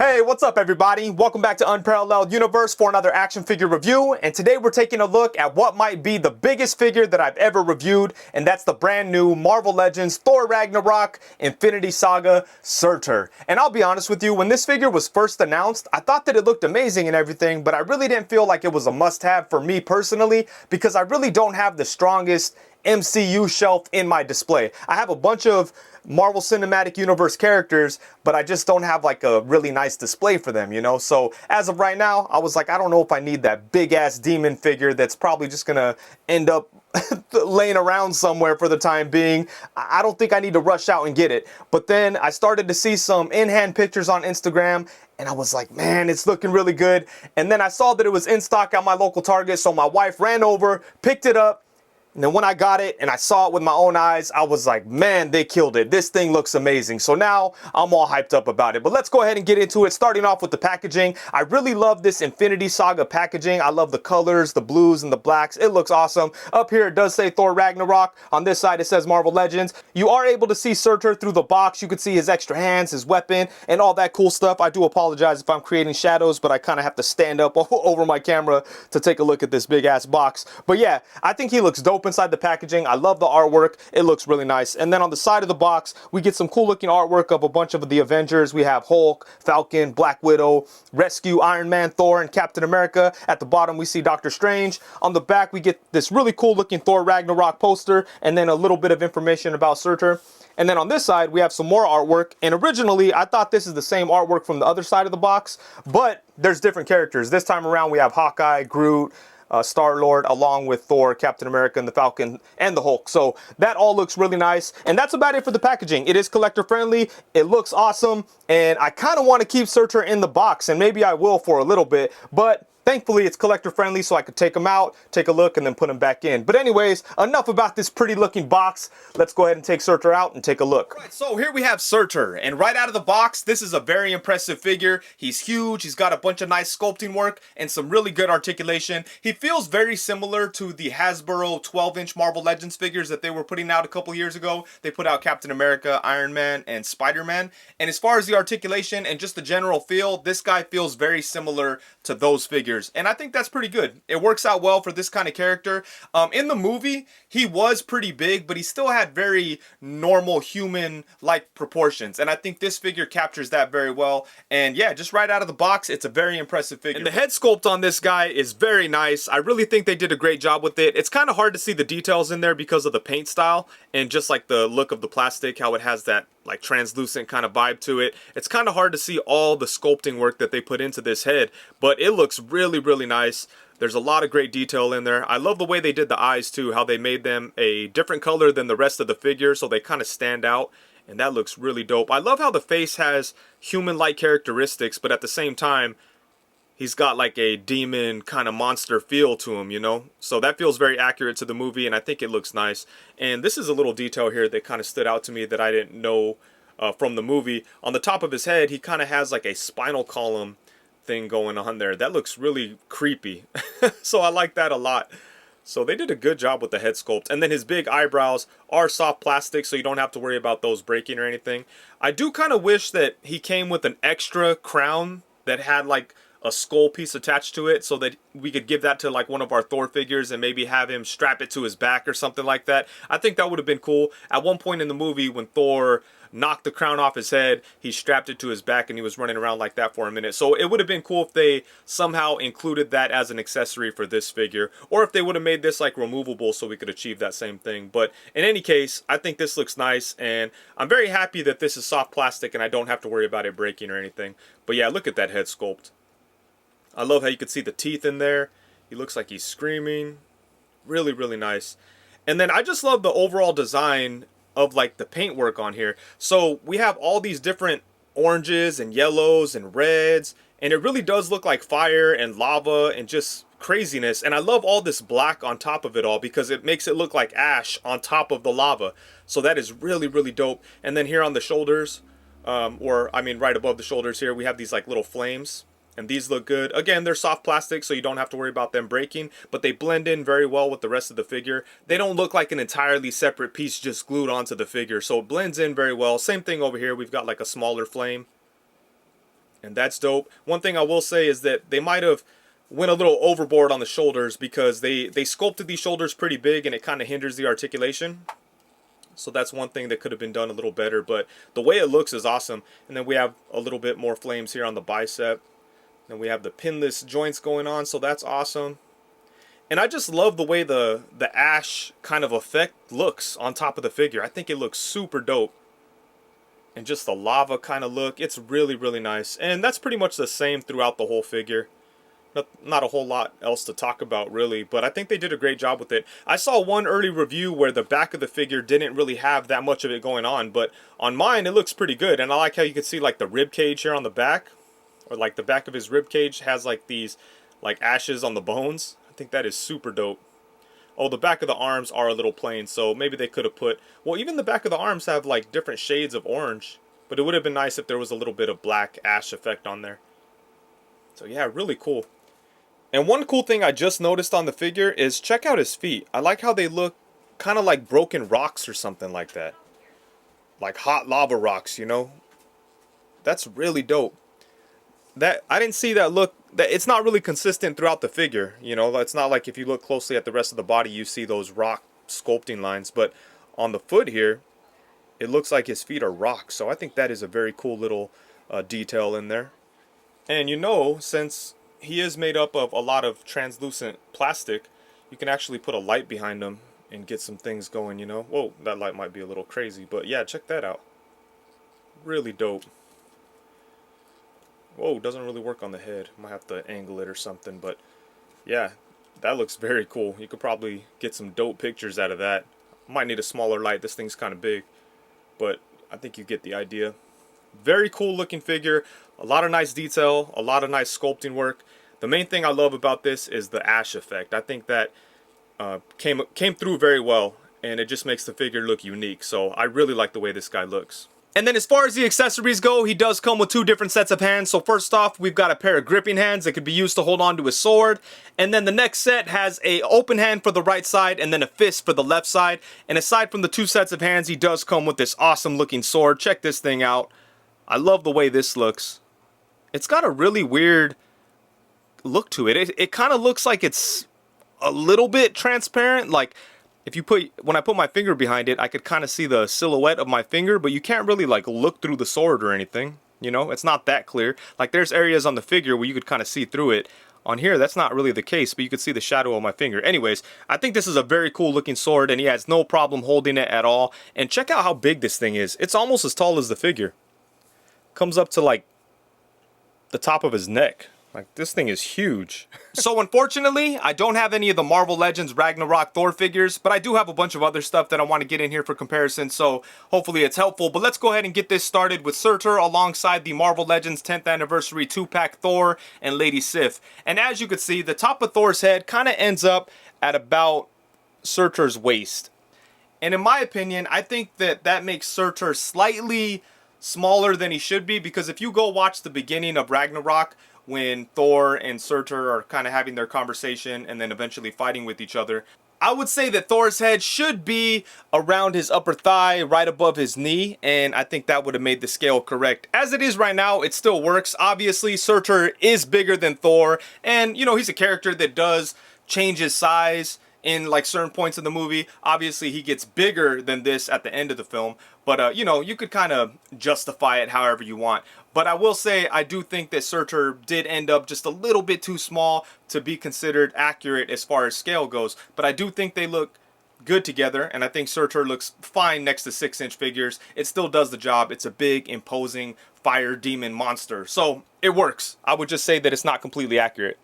Hey, what's up everybody? Welcome back to Unparalleled Universe for another action figure review, and today we're taking a look at what might be the biggest figure that I've ever reviewed, and that's the brand new Marvel Legends Thor Ragnarok Infinity Saga Surtur. And I'll be honest with you, when this figure was first announced, I thought that it looked amazing and everything, but I really didn't feel like it was a must-have for me personally, because I really don't have the strongest MCU shelf in my display. I have a bunch of Marvel Cinematic Universe characters, but I just don't have like a really nice display for them, you know? So as of right now, I was like, I don't know if I need that big ass demon figure that's probably just gonna end up laying around somewhere for the time being. I don't think I need to rush out and get it. But then I started to see some in-hand pictures on Instagram, and I was like, man, it's looking really good. And then I saw that it was in stock at my local Target, so my wife ran over, picked it up. And then when I got it and I saw it with my own eyes, I was like, man, they killed it. This thing looks amazing. So now I'm all hyped up about it. But let's go ahead and get into it. Starting off with the packaging. I really love this Infinity Saga packaging. I love the colors, the blues and the blacks. It looks awesome. Up here it does say Thor Ragnarok. On this side it says Marvel Legends. You are able to see Surtur through the box. You can see his extra hands, his weapon, and all that cool stuff. I do apologize if I'm creating shadows, but I kind of have to stand up over my camera to take a look at this big ass box. But yeah, I think he looks dope inside the packaging. I love the artwork. It looks really nice. And then on the side of the box, we get some cool looking artwork of a bunch of the Avengers. We have Hulk, Falcon, Black Widow, Rescue, Iron Man, Thor, and Captain America. At the bottom, we see Doctor Strange. On the back, we get this really cool looking Thor Ragnarok poster, and then a little bit of information about Surtur. And then on this side, we have some more artwork. And originally, I thought this is the same artwork from the other side of the box, but there's different characters. This time around, we have Hawkeye, Groot, Star-Lord, along with Thor, Captain America, and the Falcon, and the Hulk. So that all looks really nice. And that's about it for the packaging. It is collector friendly. It looks awesome. And I kind of want to keep Surtur in the box, and maybe I will for a little bit. But thankfully, it's collector friendly, so I could take them out, take a look, and then put them back in. But anyways, enough about this pretty looking box. Let's go ahead and take Surtur out and take a look. All right, so here we have Surtur, and right out of the box, this is a very impressive figure. He's huge, he's got a bunch of nice sculpting work, and some really good articulation. He feels very similar to the Hasbro 12-inch Marvel Legends figures that they were putting out a couple years ago. They put out Captain America, Iron Man, and Spider-Man. And as far as the articulation and just the general feel, this guy feels very similar to those figures. And I think that's pretty good. It works out well for this kind of character. In the movie, he was pretty big, but he still had very normal human-like proportions. And I think this figure captures that very well. And yeah, just right out of the box, it's a very impressive figure. And the head sculpt on this guy is very nice. I really think they did a great job with it. It's kind of hard to see the details in there because of the paint style and just like the look of the plastic, how it has that like translucent kind of vibe to it. It's kind of hard to see all the sculpting work that they put into this head, but it looks really, really nice. There's a lot of great detail in there. I love the way they did the eyes too, how they made them a different color than the rest of the figure, so they kind of stand out, and that looks really dope. I love how the face has human-like characteristics, but at the same time, he's got like a demon kind of monster feel to him, you know? So that feels very accurate to the movie, and I think it looks nice. And this is a little detail here that kind of stood out to me that I didn't know from the movie. On the top of his head, he kind of has like a spinal column thing going on there. That looks really creepy. So I like that a lot. So they did a good job with the head sculpt. And then his big eyebrows are soft plastic, so you don't have to worry about those breaking or anything. I do kind of wish that he came with an extra crown that had like a skull piece attached to it, so that we could give that to like one of our Thor figures and maybe have him strap it to his back or something like that. I think that would have been cool. At one point in the movie, when Thor knocked the crown off his head, he strapped it to his back and he was running around like that for a minute. So it would have been cool if they somehow included that as an accessory for this figure, or if they would have made this like removable so we could achieve that same thing. But in any case, I think this looks nice, and I'm very happy that this is soft plastic and I don't have to worry about it breaking or anything. But yeah, look at that head sculpt. I love how you can see the teeth in there. He looks like he's screaming. Really, really nice. And then I just love the overall design of like the paintwork on here. So we have all these different oranges and yellows and reds, and it really does look like fire and lava and just craziness. And I love all this black on top of it all because it makes it look like ash on top of the lava. So that is really, really dope. And then here on the shoulders, right above the shoulders here, we have these like little flames. And these look good. Again, they're soft plastic, so you don't have to worry about them breaking, but they blend in very well with the rest of the figure. They don't look like an entirely separate piece just glued onto the figure, so it blends in very well. Same thing over here. We've got like a smaller flame. and that's dope. One thing I will say is that they might have went a little overboard on the shoulders, because they sculpted these shoulders pretty big, and it kind of hinders the articulation. So that's one thing that could have been done a little better, but the way it looks is awesome. And then we have a little bit more flames here on the bicep. Then we have the pinless joints going on, so that's awesome. And I just love the way the ash kind of effect looks on top of the figure. I think it looks super dope. And just the lava kind of look, it's really, really nice. And that's pretty much the same throughout the whole figure. Not a whole lot else to talk about, really, but I think they did a great job with it. I saw one early review where the back of the figure didn't really have that much of it going on, but on mine it looks pretty good. And I like how you can see like the rib cage here on the back, or like the back of his rib cage has like these like ashes on the bones. I think that is super dope. Oh, the back of the arms are a little plain, so maybe they could have put, well, even the back of the arms have like different shades of orange, but it would have been nice if there was a little bit of black ash effect on there. So yeah, really cool. And one cool thing I just noticed on the figure is check out his feet. I like how they look kind of like broken rocks or something like that. Like hot lava rocks, you know? That's really dope. That I didn't see that look. That it's not really consistent throughout the figure, you know? It's not like if you look closely at the rest of the body you see those rock sculpting lines, but on the foot here it looks like his feet are rocks. So I think that is a very cool little detail in there. And you know, since he is made up of a lot of translucent plastic, you can actually put a light behind him and get some things going, you know? Whoa, that light might be a little crazy, but yeah, check that out. Really dope. Whoa, doesn't really work on the head. Might have to angle it or something, but yeah, that looks very cool. You could probably get some dope pictures out of that. Might need a smaller light. This thing's kind of big, but I think you get the idea. Very cool looking figure. A lot of nice detail, a lot of nice sculpting work. The main thing I love about this is the ash effect. I think that came through very well, and it just makes the figure look unique. So I really like the way this guy looks. And then as far as the accessories go, he does come with two different sets of hands. So first off, we've got a pair of gripping hands that could be used to hold on to his sword. And then the next set has a open hand for the right side and then a fist for the left side. And aside from the two sets of hands, he does come with this awesome looking sword. Check this thing out. I love the way this looks. It's got a really weird look to it. It kind of looks like it's a little bit transparent. Like when I put my finger behind it, I could kind of see the silhouette of my finger, but you can't really like look through the sword or anything. You know, it's not that clear. Like there's areas on the figure where you could kind of see through it. On here, that's not really the case, but you could see the shadow of my finger. Anyways, I think this is a very cool looking sword, and he has no problem holding it at all. And check out how big this thing is. It's almost as tall as the figure. Comes up to like the top of his neck. Like, this thing is huge. So unfortunately, I don't have any of the Marvel Legends Ragnarok Thor figures, but I do have a bunch of other stuff that I want to get in here for comparison, so hopefully it's helpful. But let's go ahead and get this started with Surtur alongside the Marvel Legends 10th Anniversary 2-pack Thor and Lady Sif. And as you can see, the top of Thor's head kind of ends up at about Surtur's waist. And in my opinion, I think that makes Surtur slightly smaller than he should be, because if you go watch the beginning of Ragnarok, when Thor and Surtur are kind of having their conversation and then eventually fighting with each other, I would say that Thor's head should be around his upper thigh, right above his knee, and I think that would have made the scale correct. As it is right now, it still works. Obviously, Surtur is bigger than Thor, and you know, he's a character that does change his size in like certain points of the movie. Obviously, he gets bigger than this at the end of the film, but you know, you could kind of justify it however you want. But I will say, I do think that Surtur did end up just a little bit too small to be considered accurate as far as scale goes. But I do think they look good together, and I think Surtur looks fine next to 6-inch figures. It still does the job. It's a big, imposing fire demon monster. So it works. I would just say that it's not completely accurate.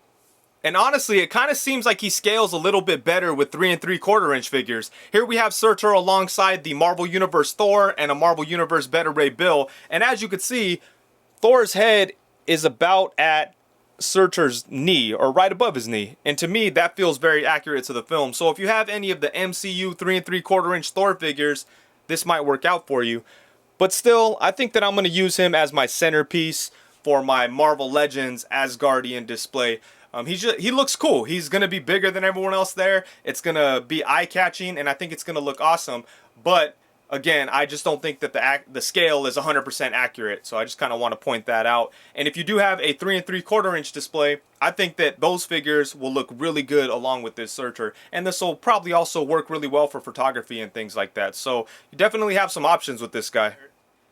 And honestly, it kind of seems like he scales a little bit better with 3 3/4-inch figures. Here we have Surtur alongside the Marvel Universe Thor and a Marvel Universe Beta Ray Bill. And as you can see, Thor's head is about at Surtur's knee, or right above his knee. And to me, that feels very accurate to the film. So if you have any of the MCU 3 3/4-inch Thor figures, this might work out for you. But still, I think that I'm going to use him as my centerpiece for my Marvel Legends Asgardian display. He looks cool. He's going to be bigger than everyone else there. It's going to be eye-catching, and I think it's going to look awesome. But Again, I just don't think that the scale is 100% accurate, so I just kind of want to point that out. And if you do have a 3 3/4 inch display, I think that those figures will look really good along with this Surtur, and this will probably also work really well for photography and things like that. So you definitely have some options with this guy.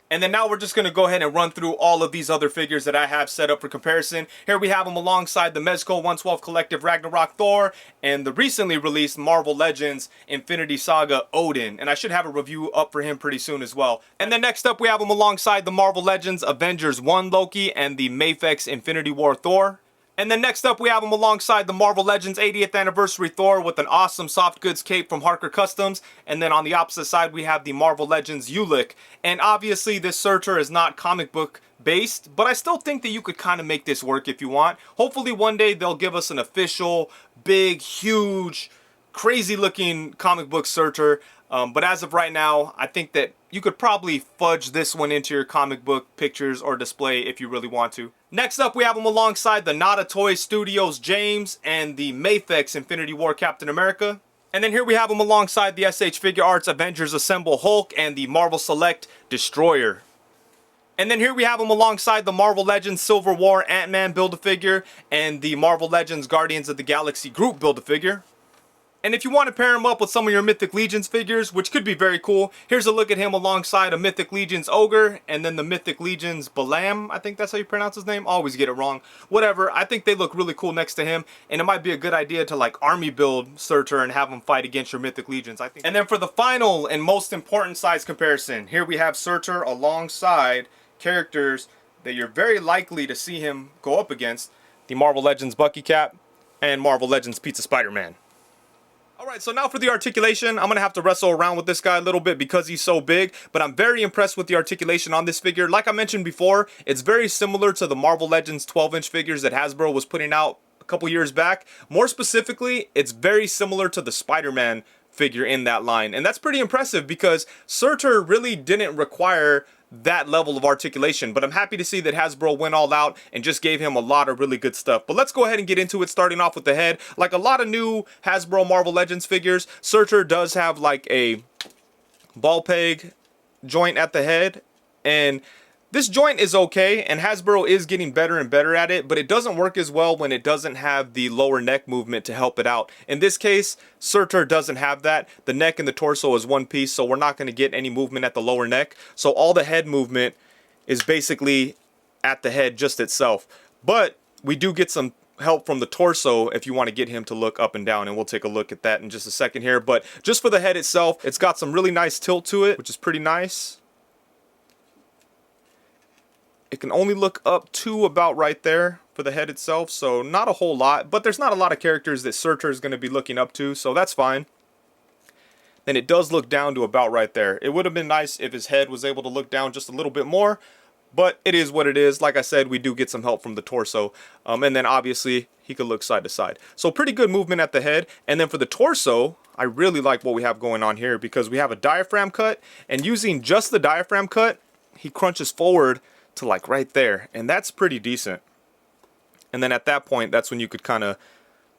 And then now we're just going to go ahead and run through all of these other figures that I have set up for comparison. Here we have them alongside the Mezco 112 Collective Ragnarok Thor and the recently released Marvel Legends Infinity Saga Odin. And I should have a review up for him pretty soon as well. And then next up we have them alongside the Marvel Legends Avengers 1 Loki and the Mafex Infinity War Thor. And then next up we have him alongside the Marvel Legends 80th Anniversary Thor with an awesome soft goods cape from Harker Customs. And then on the opposite side we have the Marvel Legends Ulik. And obviously this Surtur is not comic book based, but I still think that you could kind of make this work if you want. Hopefully one day they'll give us an official, big, huge, crazy looking comic book Surtur. But as of right now, I think that you could probably fudge this one into your comic book pictures or display if you really want to. Next up, we have him alongside the Nada Toy Studios James and the Mafex Infinity War Captain America. And then here we have him alongside the SH Figure Arts Avengers Assemble Hulk and the Marvel Select Destroyer. And then here we have him alongside the Marvel Legends Civil War Ant-Man Build-A-Figure and the Marvel Legends Guardians of the Galaxy Group Build-A-Figure. And if you want to pair him up with some of your Mythic Legions figures, which could be very cool, here's a look at him alongside a Mythic Legions Ogre and then the Mythic Legions Balam. I think that's how you pronounce his name. I always get it wrong. Whatever. I think they look really cool next to him, and it might be a good idea to like army build Surtur and have him fight against your Mythic Legions, I think. And then for the final and most important size comparison, here we have Surtur alongside characters that you're very likely to see him go up against, the Marvel Legends Bucky Cap and Marvel Legends Pizza Spider-Man. Alright, so now for the articulation, I'm going to have to wrestle around with this guy a little bit because he's so big, but I'm very impressed with the articulation on this figure. Like I mentioned before, it's very similar to the Marvel Legends 12-inch figures that Hasbro was putting out a couple years back. More specifically, it's very similar to the Spider-Man figure in that line, and that's pretty impressive because Surtur really didn't require that level of articulation, but I'm happy to see that Hasbro went all out and just gave him a lot of really good stuff. But let's go ahead and get into it, starting off with the head. Like a lot of new Hasbro Marvel Legends figures, Surtur does have like a ball peg joint at the head, and this joint is okay, and Hasbro is getting better and better at it, but it doesn't work as well when it doesn't have the lower neck movement to help it out. In this case, Surtur doesn't have that. The neck and the torso is one piece, so we're not going to get any movement at the lower neck. So all the head movement is basically at the head just itself. But we do get some help from the torso if you want to get him to look up and down, and we'll take a look at that in just a second here. But just for the head itself, it's got some really nice tilt to it, which is pretty nice. It can only look up to about right there for the head itself, so not a whole lot, but there's not a lot of characters that Surtur is going to be looking up to, so that's fine. Then it does look down to about right there. It would have been nice if his head was able to look down just a little bit more, but it is what it is. Like I said, we do get some help from the torso, and then obviously he could look side to side. So pretty good movement at the head, and then for the torso, I really like what we have going on here because we have a diaphragm cut, and using just the diaphragm cut, he crunches forward to like right there, and that's pretty decent. And then at that point, that's when you could kind of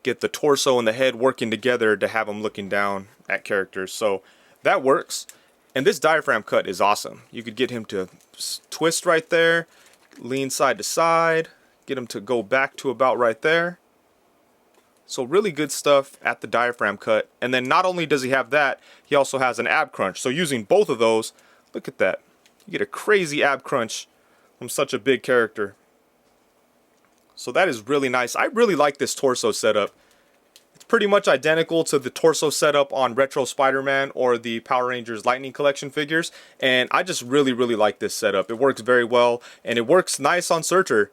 get the torso and the head working together to have them looking down at characters. So that works. And this diaphragm cut is awesome. You could get him to twist right there, lean side to side, get him to go back to about right there. So really good stuff at the diaphragm cut. And then not only does he have that, he also has an ab crunch. So using both of those, look at that. You get a crazy ab crunch from such a big character. So that is really nice. I really like this torso setup. It's pretty much identical to the torso setup on Retro Spider-Man or the Power Rangers Lightning Collection figures, and I just really like this setup. It works very well, and it works nice on Surtur.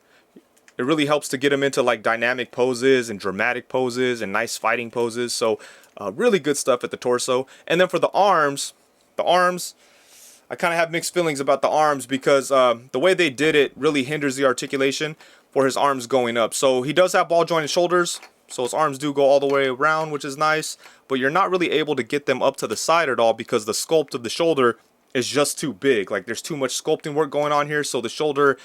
It really helps to get him into like dynamic poses and dramatic poses and nice fighting poses. So really good stuff at the torso. And then for the arms, I kind of have mixed feelings about the arms because the way they did it really hinders the articulation for his arms going up. So he does have ball jointed shoulders, so his arms do go all the way around, which is nice, but you're not really able to get them up to the side at all because the sculpt of the shoulder is just too big. Like there's too much sculpting work going on here, so the shoulder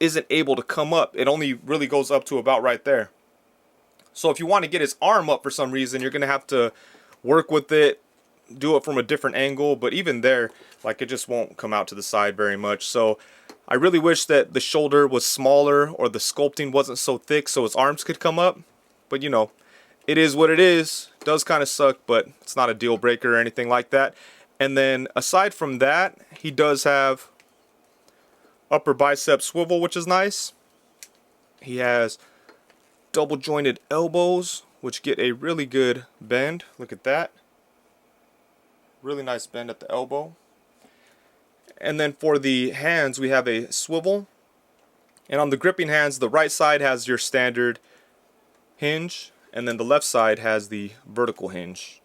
isn't able to come up. It only really goes up to about right there. So if you want to get his arm up for some reason, you're going to have to work with it do it from a different angle, but even there, like, it just won't come out to the side very much. So I really wish that the shoulder was smaller or the sculpting wasn't so thick so his arms could come up. But you know, it is what it is. It does kind of suck, but it's not a deal breaker or anything like that. And then aside from that, he does have upper bicep swivel, which is nice. He has double jointed elbows, which get a really good bend. Look at that. Really nice bend at the elbow. And then for the hands, we have a swivel. And on the gripping hands, the right side has your standard hinge, and then the left side has the vertical hinge.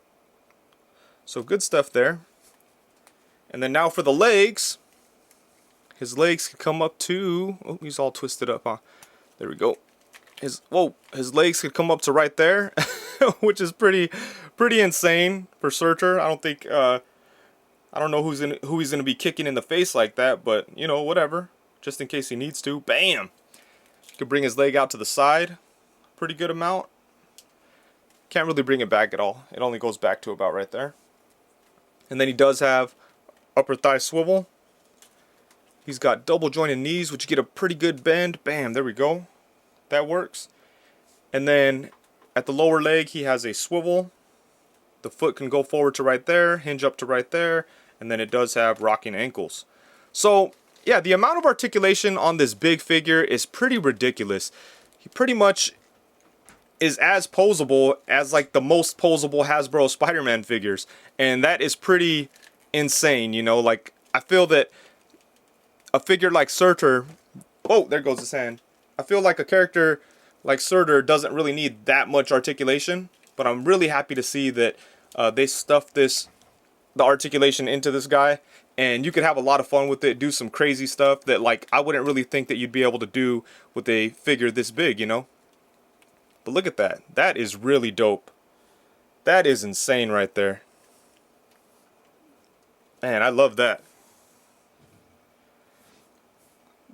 So good stuff there. And then now for the legs. His legs can come up to, oh, he's all twisted up, huh? There we go. His legs could come up to right there, which is pretty insane for Surtur. I don't think I don't know who he's gonna be kicking in the face like that, but you know, whatever. Just in case he needs to. Bam! He could bring his leg out to the side. Pretty good amount. Can't really bring it back at all. It only goes back to about right there. And then he does have upper thigh swivel. He's got double jointed knees, which get a pretty good bend. Bam, there we go. That works. And then at the lower leg, he has a swivel. The foot can go forward to right there, hinge up to right there, and then it does have rocking ankles. So, yeah, the amount of articulation on this big figure is pretty ridiculous. He pretty much is as posable as like the most posable Hasbro Spider-Man figures, and that is pretty insane, you know. Like, I feel that a figure like Surtur, oh, there goes his hand. I feel like a character like Surtur doesn't really need that much articulation, but I'm really happy to see that they stuffed the articulation into this guy, and you could have a lot of fun with it, do some crazy stuff that like I wouldn't really think that you'd be able to do with a figure this big, you know. But look at that. That is really dope. That is insane right there. Man, I love that.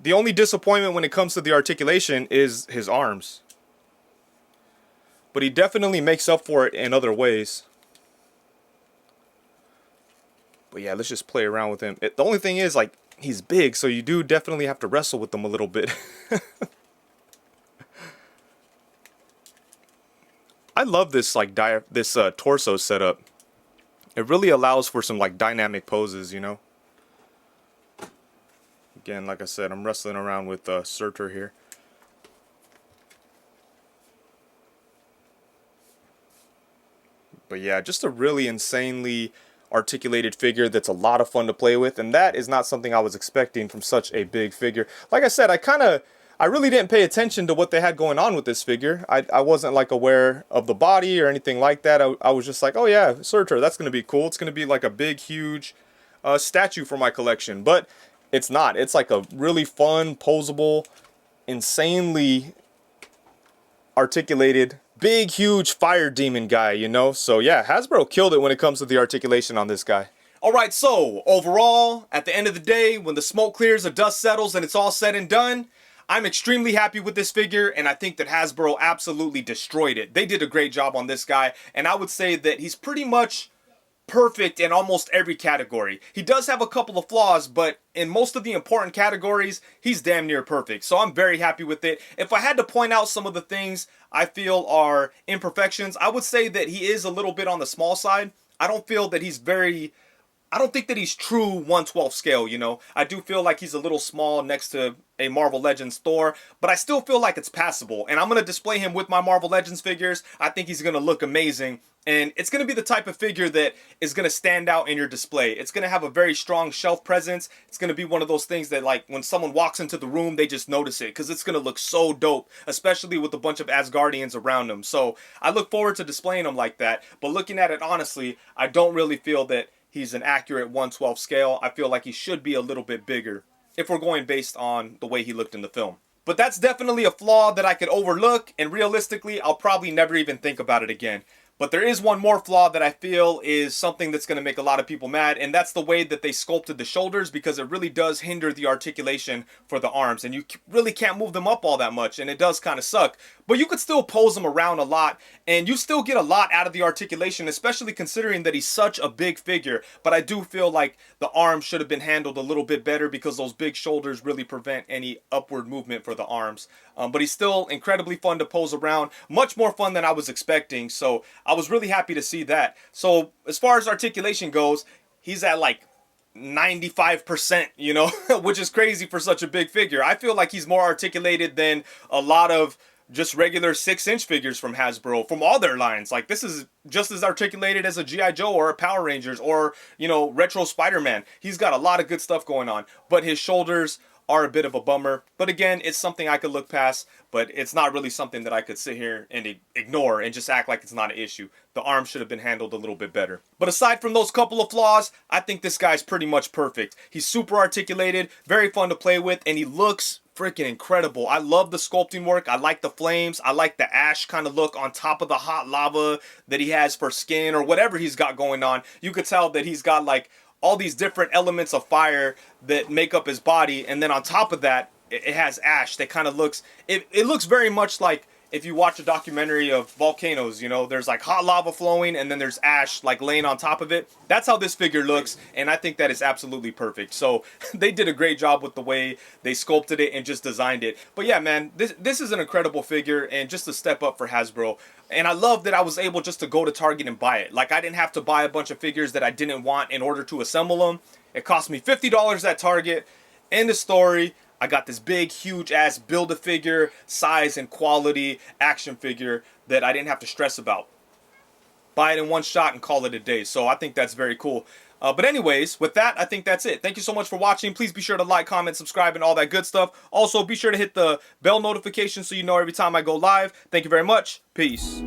The only disappointment when it comes to the articulation is his arms. But he definitely makes up for it in other ways. But yeah, let's just play around with him. The only thing is, like, he's big, so you do definitely have to wrestle with him a little bit. I love this, like, torso setup. It really allows for some, like, dynamic poses, you know? Again, like I said, I'm wrestling around with Surtur here. But yeah, just a really insanely articulated figure that's a lot of fun to play with, and that is not something I was expecting from such a big figure. Like I said, I really didn't pay attention to what they had going on with this figure. I wasn't like aware of the body or anything like that. I was just like, oh yeah, Surtur, that's gonna be cool. It's gonna be like a big, huge statue for my collection, but it's not. It's like a really fun, posable, insanely articulated, big, huge fire demon guy, you know? So yeah, Hasbro killed it when it comes to the articulation on this guy. Alright, so overall, at the end of the day, when the smoke clears, the dust settles, and it's all said and done, I'm extremely happy with this figure, and I think that Hasbro absolutely destroyed it. They did a great job on this guy, and I would say that he's pretty much perfect in almost every category. He does have a couple of flaws, but in most of the important categories, he's damn near perfect. So I'm very happy with it. If I had to point out some of the things I feel are imperfections, I would say that he is a little bit on the small side. I don't think that he's true 1/12 scale, you know. I do feel like he's a little small next to a Marvel Legends Thor, but I still feel like it's passable. And I'm going to display him with my Marvel Legends figures. I think he's going to look amazing. And it's going to be the type of figure that is going to stand out in your display. It's going to have a very strong shelf presence. It's going to be one of those things that, like, when someone walks into the room, they just notice it, because it's going to look so dope, especially with a bunch of Asgardians around him. So I look forward to displaying him like that. But looking at it honestly, I don't really feel that he's an accurate 1/12 scale. I feel like he should be a little bit bigger if we're going based on the way he looked in the film. But that's definitely a flaw that I could overlook, and realistically, I'll probably never even think about it again. But there is one more flaw that I feel is something that's going to make a lot of people mad, and that's the way that they sculpted the shoulders, because it really does hinder the articulation for the arms, and you really can't move them up all that much, and it does kind of suck. But you could still pose them around a lot, and you still get a lot out of the articulation, especially considering that he's such a big figure. But I do feel like the arms should have been handled a little bit better, because those big shoulders really prevent any upward movement for the arms. But he's still incredibly fun to pose around, much more fun than I was expecting, so I was really happy to see that. So as far as articulation goes, he's at like 95%, you know, which is crazy for such a big figure. I feel like he's more articulated than a lot of just regular 6-inch figures from Hasbro, from all their lines. Like, this is just as articulated as a G.I. Joe or a Power Rangers or, you know, Retro Spider-Man. He's got a lot of good stuff going on, but his shoulders are a bit of a bummer. But again, it's something I could look past, but it's not really something that I could sit here and ignore and just act like it's not an issue. The arm should have been handled a little bit better. But aside from those couple of flaws, I think this guy's pretty much perfect. He's super articulated, very fun to play with, and he looks freaking incredible. I love the sculpting work. I like the flames. I like the ash kind of look on top of the hot lava that he has for skin or whatever he's got going on. You could tell that he's got like all these different elements of fire that make up his body, and then on top of that, it has ash that kind of looks, it looks very much like if you watch a documentary of volcanoes, you know, there's like hot lava flowing and then there's ash like laying on top of it. That's how this figure looks, and I think that is absolutely perfect. So they did a great job with the way they sculpted it and just designed it. But yeah, man, this is an incredible figure and just a step up for Hasbro. And I love that I was able just to go to Target and buy it. Like, I didn't have to buy a bunch of figures that I didn't want in order to assemble them. It cost me $50 at Target. End of story. I got this big, huge-ass Build-A-Figure, size and quality action figure that I didn't have to stress about. Buy it in one shot and call it a day. So I think that's very cool. But anyways, with that, I think that's it. Thank you so much for watching. Please be sure to like, comment, subscribe, and all that good stuff. Also, be sure to hit the bell notification so you know every time I go live. Thank you very much. Peace.